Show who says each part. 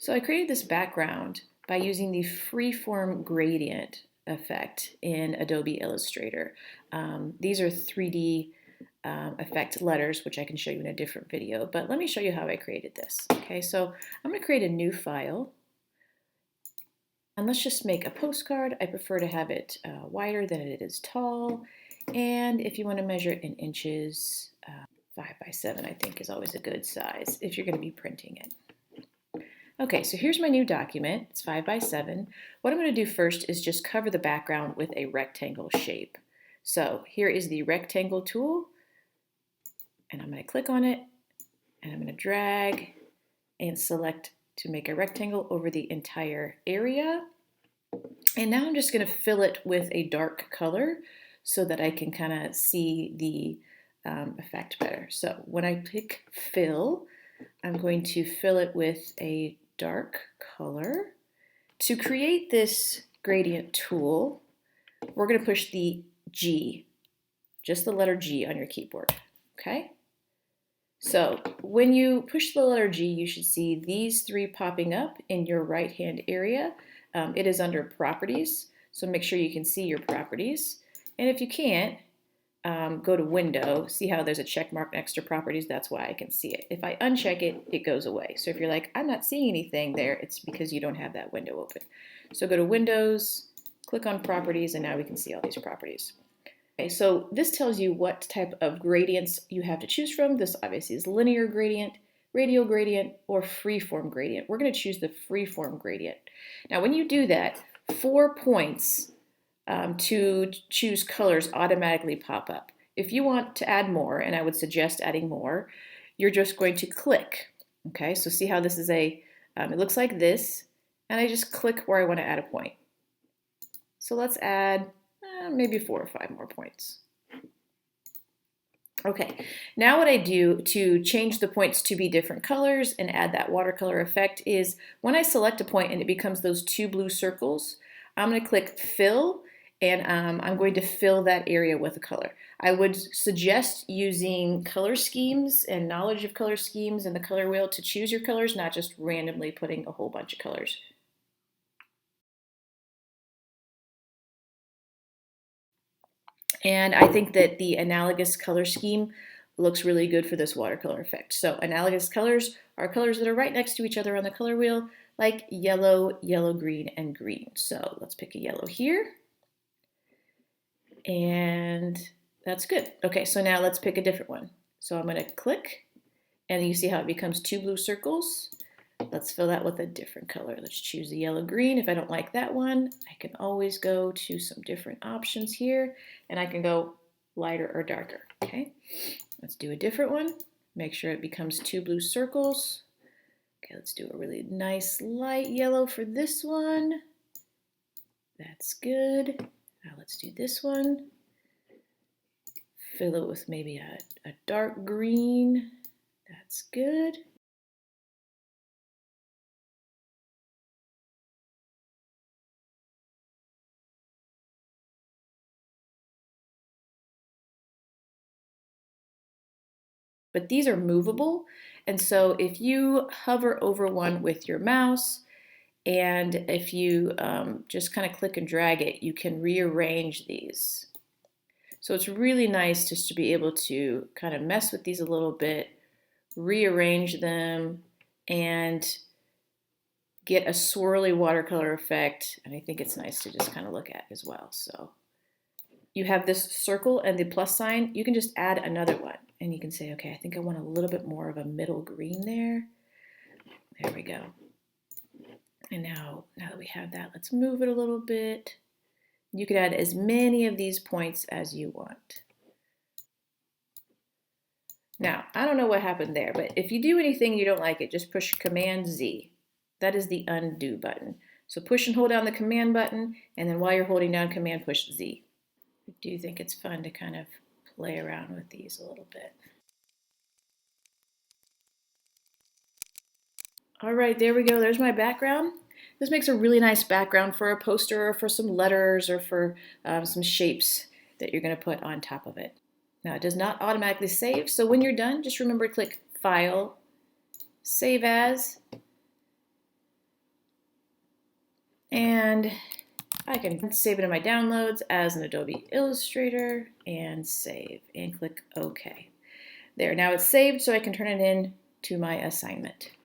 Speaker 1: So I created this background by using the Freeform Gradient Effect in Adobe Illustrator. These are 3D effect letters, which I can show you in a different video, but let me show you how I created this. Okay, so I'm going to create a new file, and let's just make a postcard. I prefer to have it wider than it is tall, and if you want to measure it in inches, 5 by 7 I think is always a good size if you're going to be printing it. Okay, so here's my new document. It's 5 by 7. What I'm going to do first is just cover the background with a rectangle shape. So here is the rectangle tool, and I'm going to click on it, and I'm going to drag and select to make a rectangle over the entire area. And now I'm just going to fill it with a dark color so that I can kind of see the effect better. So when I pick fill, I'm going to fill it with a dark color. To create this gradient tool, we're going to push the G, just the letter G on your keyboard, okay? So when you push the letter G, you should see these three popping up in your right-hand area. It is under Properties, so make sure you can see your properties. And if you can't, go to Window, see how there's a check mark next to Properties, that's why I can see it. If I uncheck it, it goes away. So if you're like, I'm not seeing anything there, it's because you don't have that window open. So go to Windows, click on Properties, and now we can see all these properties. Okay, so this tells you what type of gradients you have to choose from. This obviously is linear gradient, radial gradient, or freeform gradient. We're going to choose the freeform gradient. Now when you do that, 4 points to choose colors automatically pop up. If you want to add more, and I would suggest adding more, you're just going to click. Okay, so see how this is it looks like this, and I just click where I want to add a point. So let's add maybe 4 or 5 more points. Okay, now what I do to change the points to be different colors and add that watercolor effect is when I select a point and it becomes those 2 blue circles, I'm going to click Fill, and I'm going to fill that area with a color. I would suggest using color schemes and knowledge of color schemes and the color wheel to choose your colors, not just randomly putting a whole bunch of colors. And I think that the analogous color scheme looks really good for this watercolor effect. So analogous colors are colors that are right next to each other on the color wheel, like yellow, yellow, green, and green. So let's pick a yellow here. And that's good. Okay, so now let's pick a different one. So I'm going to click, and you see how it becomes 2 blue circles. Let's fill that with a different color. Let's choose the yellow green. If I don't like that one, I can always go to some different options here, and I can go lighter or darker. Okay, let's do a different one. Make sure it becomes 2 blue circles. Okay, let's do a really nice light yellow for this one. That's good. Now let's do this one. Fill it with maybe a dark green. That's good. But these are movable, and so if you hover over one with your mouse, and if you just kind of click and drag it, you can rearrange these. So it's really nice just to be able to kind of mess with these a little bit, rearrange them, and get a swirly watercolor effect. And I think it's nice to just kind of look at as well. So you have this circle and the plus sign. You can just add another one, and you can say, okay, I think I want a little bit more of a middle green there. There we go. And now that we have that, let's move it a little bit. You could add as many of these points as you want. Now, I don't know what happened there, but if you do anything you don't like it, just push Command Z. That is the undo button. So push and hold down the Command button, and then while you're holding down Command, push Z. I do think it's fun to kind of play around with these a little bit. All right, there we go. There's my background. This makes a really nice background for a poster or for some letters or for some shapes that you're going to put on top of it. Now, it does not automatically save, so when you're done, just remember to click File, Save As, And I can save it in my downloads as an Adobe Illustrator and save and click OK. There, now it's saved so I can turn it in to my assignment.